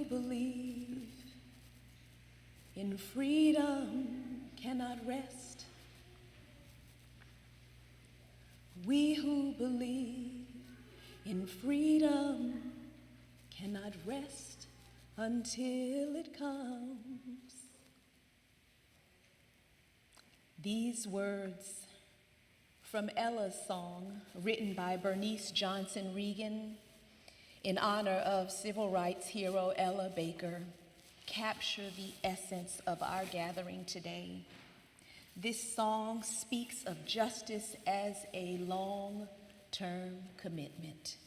who believe in freedom cannot rest. We who believe in freedom cannot rest until it comes. These words from Ella's song, written by Bernice Johnson Reagan in honor of civil rights hero Ella Baker, capture the essence of our gathering today. This song speaks of justice as a long-term commitment,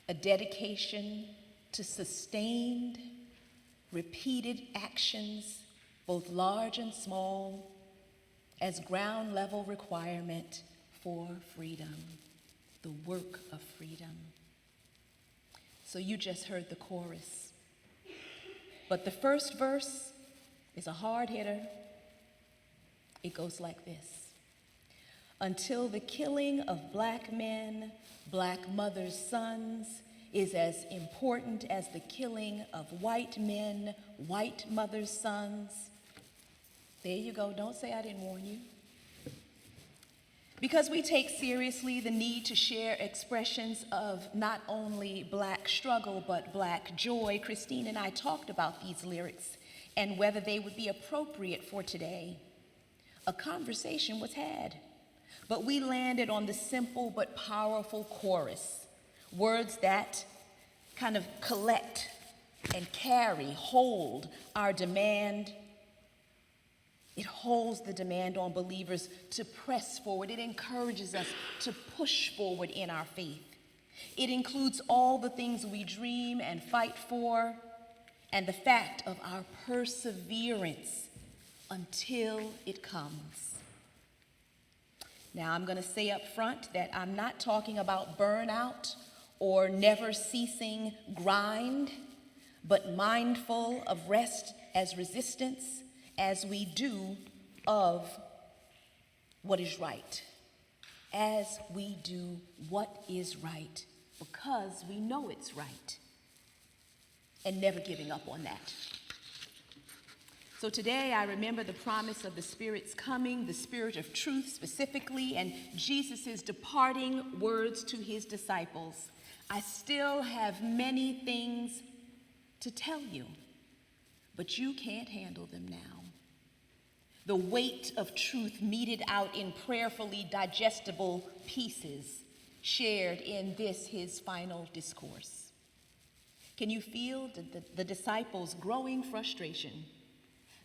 a dedication to sustained, repeated actions, both large and small, as ground-level requirement for freedom, the work of freedom. So you just heard the chorus. But the first verse is a hard hitter. It goes like this. Until the killing of black men, black mothers' sons, is as important as the killing of white men, white mothers' sons. There you go. Don't say I didn't warn you. Because we take seriously the need to share expressions of not only black struggle, but black joy, Christine and I talked about these lyrics and whether they would be appropriate for today. A conversation was had, but we landed on the simple but powerful chorus, words that kind of collect and carry, hold our demand. It holds the demand on believers to press forward. It encourages us to push forward in our faith. It includes all the things we dream and fight for, and the fact of our perseverance until it comes. Now, I'm going to say up front that I'm not talking about burnout or never ceasing grind, but mindful of rest as resistance, as we do of what is right, as we do what is right, because we know it's right, and never giving up on that. So today I remember the promise of the Spirit's coming, the Spirit of truth specifically, and Jesus' departing words to his disciples. I still have many things to tell you, but you can't handle them now. The weight of truth meted out in prayerfully digestible pieces shared in this, his final discourse. Can you feel the disciples' growing frustration?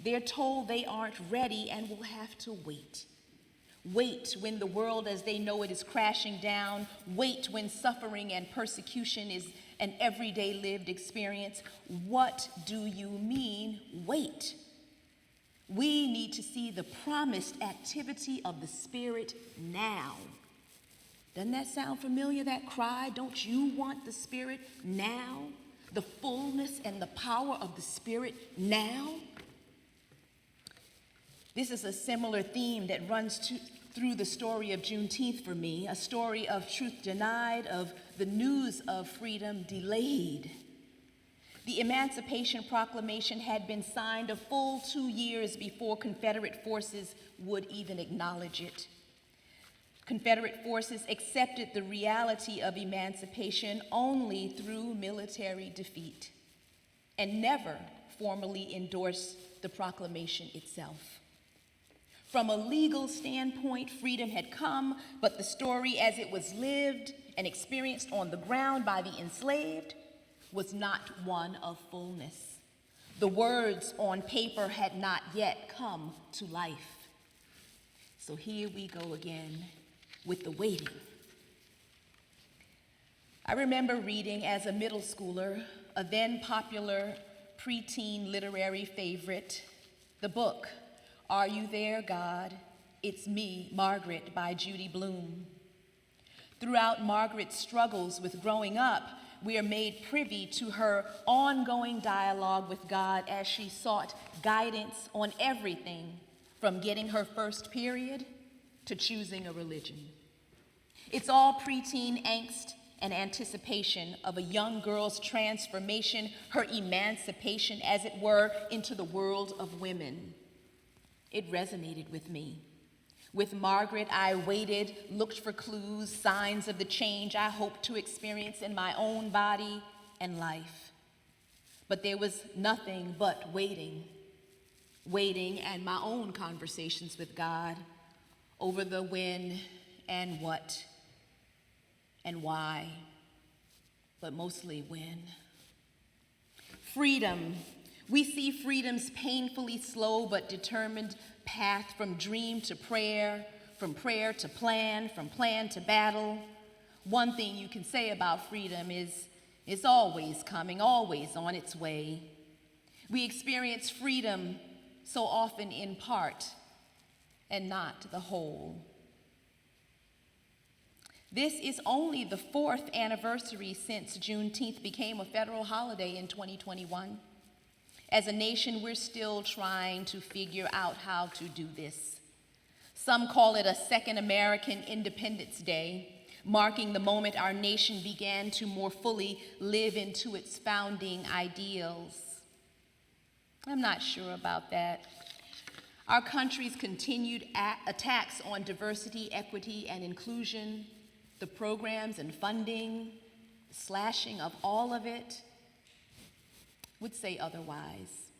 They're told they aren't ready and will have to wait. Wait when the world as they know it is crashing down. Wait when suffering and persecution is an everyday lived experience. What do you mean, wait? We need to see the promised activity of the Spirit now. Doesn't that sound familiar, that cry? Don't you want the Spirit now? The fullness and the power of the Spirit now? This is a similar theme that runs through the story of Juneteenth for me, a story of truth denied, of the news of freedom delayed. The Emancipation Proclamation had been signed a full 2 years before Confederate forces would even acknowledge it. Confederate forces accepted the reality of emancipation only through military defeat and never formally endorsed the proclamation itself. From a legal standpoint, freedom had come, but the story as it was lived and experienced on the ground by the enslaved was not one of fullness. The words on paper had not yet come to life. So here we go again with the waiting. I remember reading as a middle schooler, a then popular preteen literary favorite, the book, Are You There, God? It's Me, Margaret, by Judy Blume. Throughout Margaret's struggles with growing up, we are made privy to her ongoing dialogue with God as she sought guidance on everything from getting her first period to choosing a religion. It's all preteen angst and anticipation of a young girl's transformation, her emancipation, as it were, into the world of women. It resonated with me. With Margaret, I waited, looked for clues, signs of the change I hoped to experience in my own body and life. But there was nothing but waiting and my own conversations with God over the when and what and why, but mostly when. Freedom. We see freedom's painfully slow but determined path from dream to prayer, from prayer to plan, from plan to battle. One thing you can say about freedom is it's always coming, always on its way. We experience freedom so often in part and not the whole. This is only the 4th anniversary since Juneteenth became a federal holiday in 2021. As a nation, we're still trying to figure out how to do this. Some call it a second American Independence Day, marking the moment our nation began to more fully live into its founding ideals. I'm not sure about that. Our country's continued attacks on diversity, equity, and inclusion, the programs and funding, slashing of all of it, would say otherwise.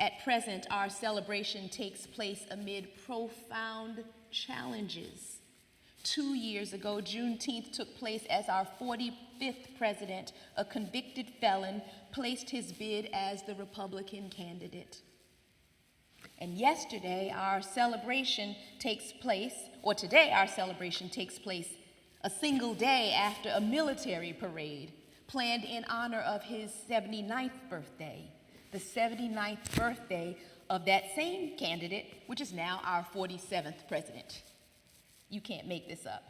At present, our celebration takes place amid profound challenges. 2 years ago, Juneteenth took place as our 45th president, a convicted felon, placed his bid as the Republican candidate. And yesterday, our celebration takes place, or today our celebration takes place a single day after a military parade planned in honor of his 79th birthday, the 79th birthday of that same candidate, which is now our 47th president. You can't make this up.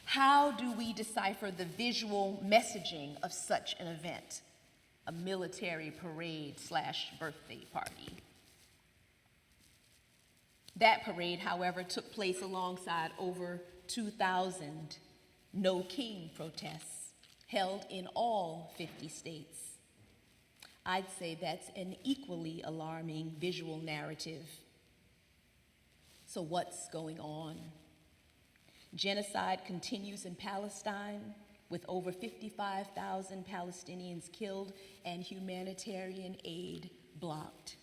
How do we decipher the visual messaging of such an event, a military parade / birthday party? That parade, however, took place alongside over 2,000 No King protests held in all 50 states. I'd say that's an equally alarming visual narrative. So what's going on? Genocide continues in Palestine, with over 55,000 Palestinians killed and humanitarian aid blocked,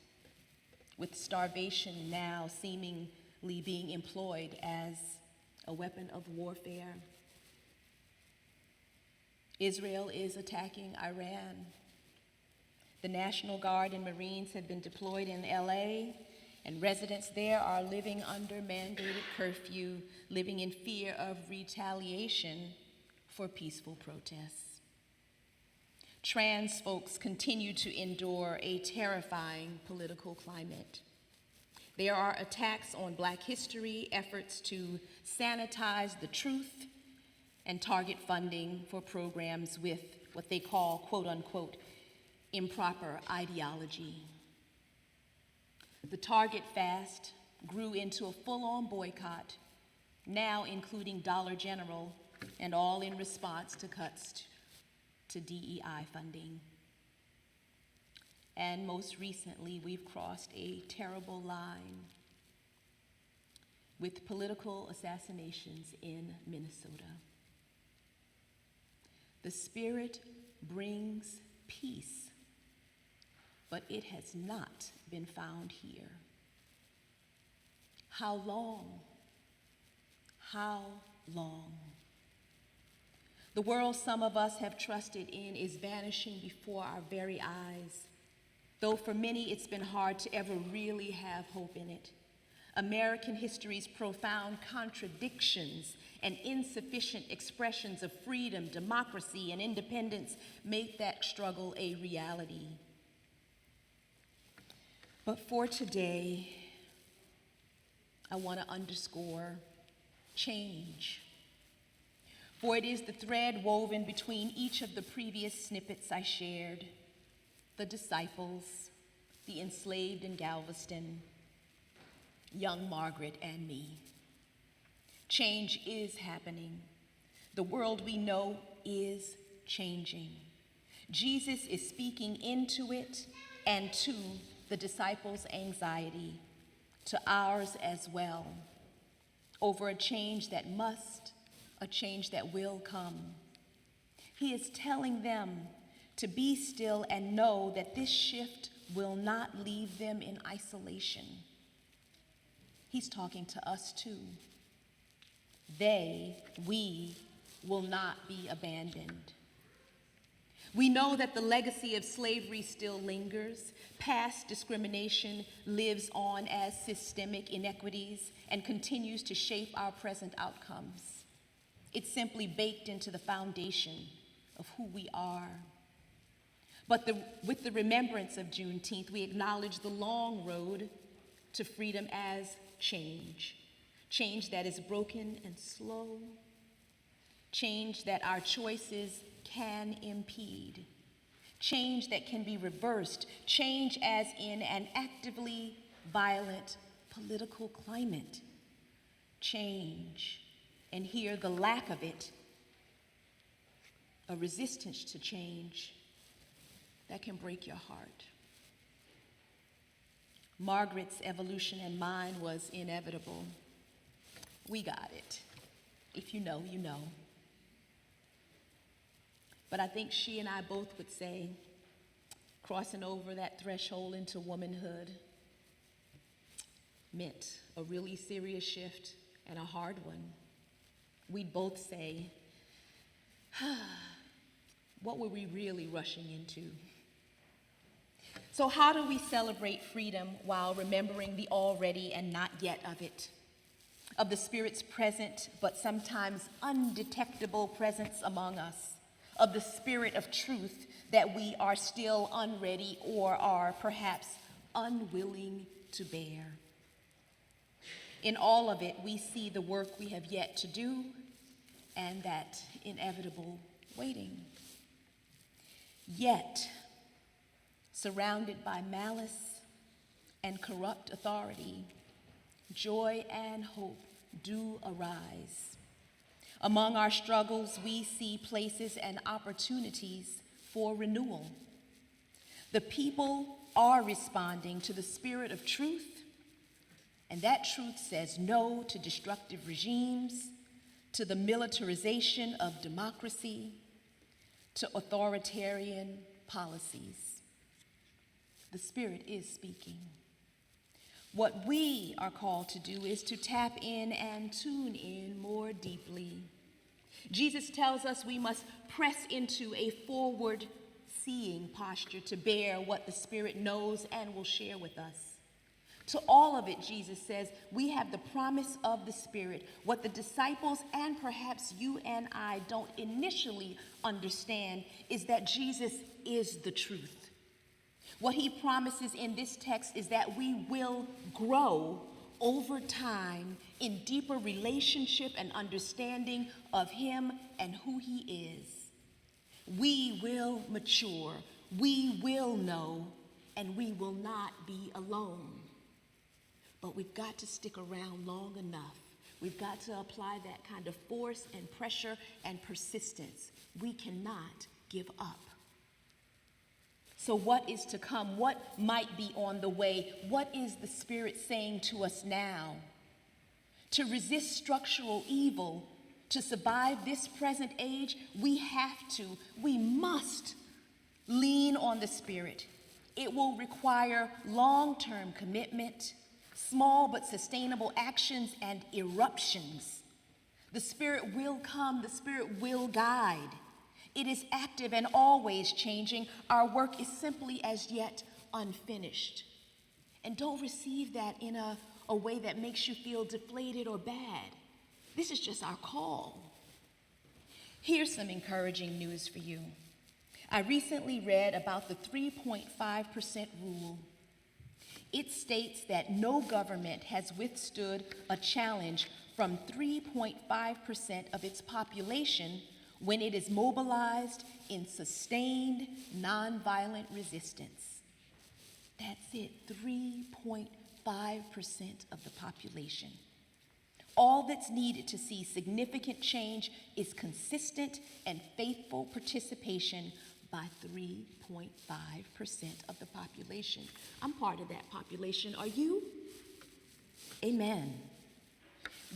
with starvation now seemingly being employed as a weapon of warfare. Israel is attacking Iran. The National Guard and Marines have been deployed in LA, and residents there are living under mandated curfew, living in fear of retaliation for peaceful protests. Trans folks continue to endure a terrifying political climate. There are attacks on Black history, efforts to sanitize the truth, and target funding for programs with what they call, quote unquote, improper ideology. The Target fast grew into a full-on boycott, now including Dollar General, and all in response to cuts to DEI funding. And most recently, we've crossed a terrible line with political assassinations in Minnesota. The Spirit brings peace, but it has not been found here. How long? How long? The world some of us have trusted in is vanishing before our very eyes, though for many it's been hard to ever really have hope in it. American history's profound contradictions and insufficient expressions of freedom, democracy, and independence make that struggle a reality. But for today, I want to underscore change. For it is the thread woven between each of the previous snippets I shared: the disciples, the enslaved in Galveston, young Margaret, and me. Change is happening. The world we know is changing. Jesus is speaking into it and to the disciples' anxiety, to ours as well, over a change that must, a change that will come. He is telling them to be still and know that this shift will not leave them in isolation. He's talking to us too. We will not be abandoned. We know that the legacy of slavery still lingers. Past discrimination lives on as systemic inequities and continues to shape our present outcomes. It's simply baked into the foundation of who we are. But with the remembrance of Juneteenth, we acknowledge the long road to freedom as change. Change that is broken and slow. Change that our choices can impede. Change that can be reversed. Change as in an actively violent political climate. Change, and here the lack of it, a resistance to change that can break your heart. Margaret's evolution and mine was inevitable. We got it. If you know, you know. But I think she and I both would say, crossing over that threshold into womanhood meant a really serious shift and a hard one. We'd both say, what were we really rushing into? So how do we celebrate freedom while remembering the already and not yet of it? Of the Spirit's present but sometimes undetectable presence among us? Of the Spirit of truth that we are still unready or are perhaps unwilling to bear? In all of it, we see the work we have yet to do and that inevitable waiting. Yet, surrounded by malice and corrupt authority, joy and hope do arise. Among our struggles, we see places and opportunities for renewal. The people are responding to the Spirit of truth, and that truth says no to destructive regimes, to the militarization of democracy, to authoritarian policies. The Spirit is speaking. What we are called to do is to tap in and tune in more deeply. Jesus tells us we must press into a forward-seeing posture to bear what the Spirit knows and will share with us. To all of it, Jesus says, we have the promise of the Spirit. What the disciples and perhaps you and I don't initially understand is that Jesus is the truth. What he promises in this text is that we will grow over time in deeper relationship and understanding of him and who he is. We will mature, we will know, and we will not be alone. But we've got to stick around long enough. We've got to apply that kind of force and pressure and persistence. We cannot give up. So what is to come? What might be on the way? What is the Spirit saying to us now? To resist structural evil, to survive this present age, we must lean on the Spirit. It will require long-term commitment, small but sustainable actions and eruptions. The Spirit will come, the Spirit will guide. It is active and always changing. Our work is simply as yet unfinished. And don't receive that in a way that makes you feel deflated or bad. This is just our call. Here's some encouraging news for you. I recently read about the 3.5% rule. It states that no government has withstood a challenge from 3.5% of its population when it is mobilized in sustained nonviolent resistance. That's it, 3.5% of the population. All that's needed to see significant change is consistent and faithful participation by 3.5% of the population. I'm part of that population. Are you? Amen.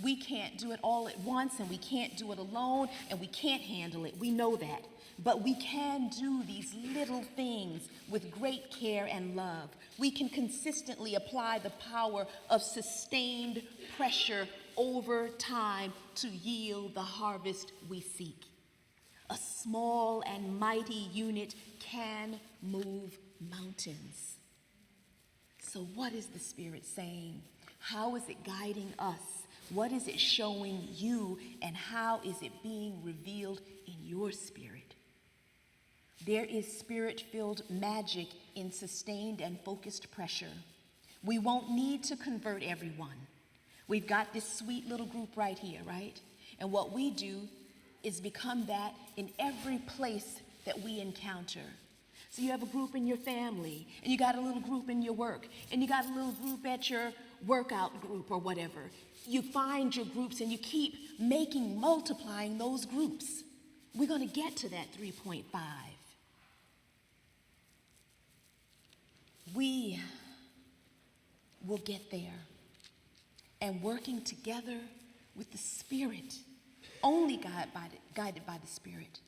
We can't do it all at once, and we can't do it alone, and we can't handle it. We know that. But we can do these little things with great care and love. We can consistently apply the power of sustained pressure over time to yield the harvest we seek. A small and mighty unit can move mountains. So what is the Spirit saying? How is it guiding us? What is it showing you, and how is it being revealed in your spirit? There is spirit-filled magic in sustained and focused pressure. We won't need to convert everyone. We've got this sweet little group right here, right? And what we do is become that in every place that we encounter. So you have a group in your family, and you got a little group in your work, and you got a little group at your workout group or whatever. You find your groups and you keep multiplying those groups. We're going to get to that 3.5. We will get there. And working together with the Spirit, only guided by the Spirit,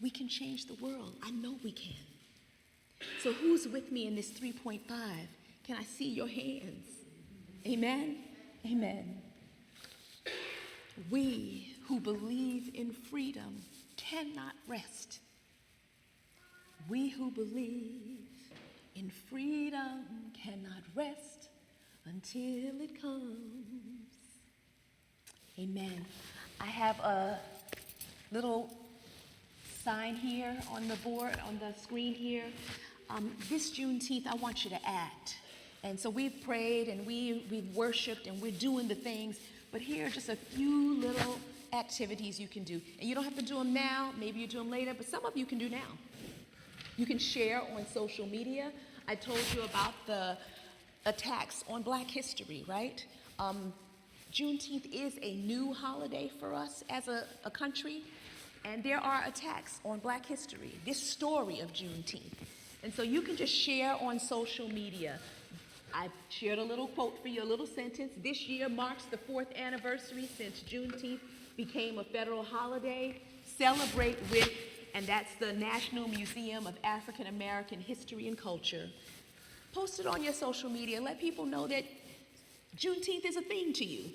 we can change the world. I know we can. So who's with me in this 3.5? Can I see your hands? Amen? Amen. We who believe in freedom cannot rest. We who believe in freedom cannot rest until it comes. Amen. I have a little sign here on the board, on the screen here. This Juneteenth, I want you to act. And so we've prayed and we've worshiped and we're doing the things, but here are just a few little activities you can do. And you don't have to do them now, maybe you do them later, but some of you can do now. You can share on social media. I told you about the attacks on Black history, right? Juneteenth is a new holiday for us as a country, and there are attacks on Black history, this story of Juneteenth. And so you can just share on social media. I shared a little quote for you, a little sentence. This year marks the 4th anniversary since Juneteenth became a federal holiday. Celebrate with, and that's the National Museum of African American History and Culture. Post it on your social media and let people know that Juneteenth is a thing to you.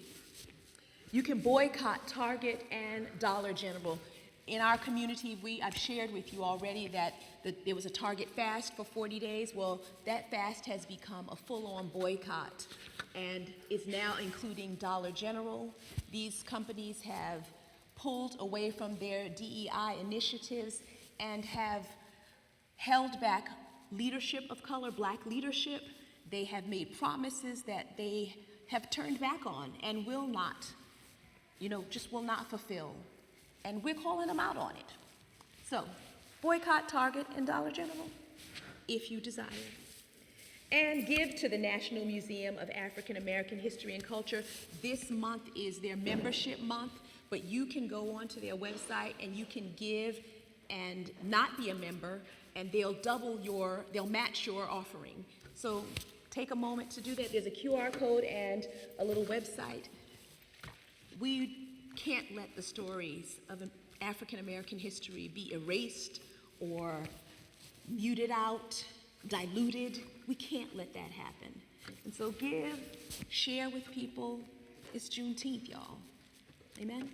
You can boycott Target and Dollar General. In our community, I've shared with you already that there was a Target fast for 40 days. Well, that fast has become a full-on boycott and is now including Dollar General. These companies have pulled away from their DEI initiatives and have held back leadership of color, Black leadership. They have made promises that they have turned back on and will not, just will not fulfill. And we're calling them out on it. So, boycott Target and Dollar General if you desire. And give to the National Museum of African American History and Culture. This month is their membership month, but you can go onto their website and you can give and not be a member, and they'll match your offering. So take a moment to do that. There's a QR code and a little website. We can't let the stories of African American history be erased or muted out, diluted. We can't let that happen. And so share with people. It's Juneteenth, y'all. Amen?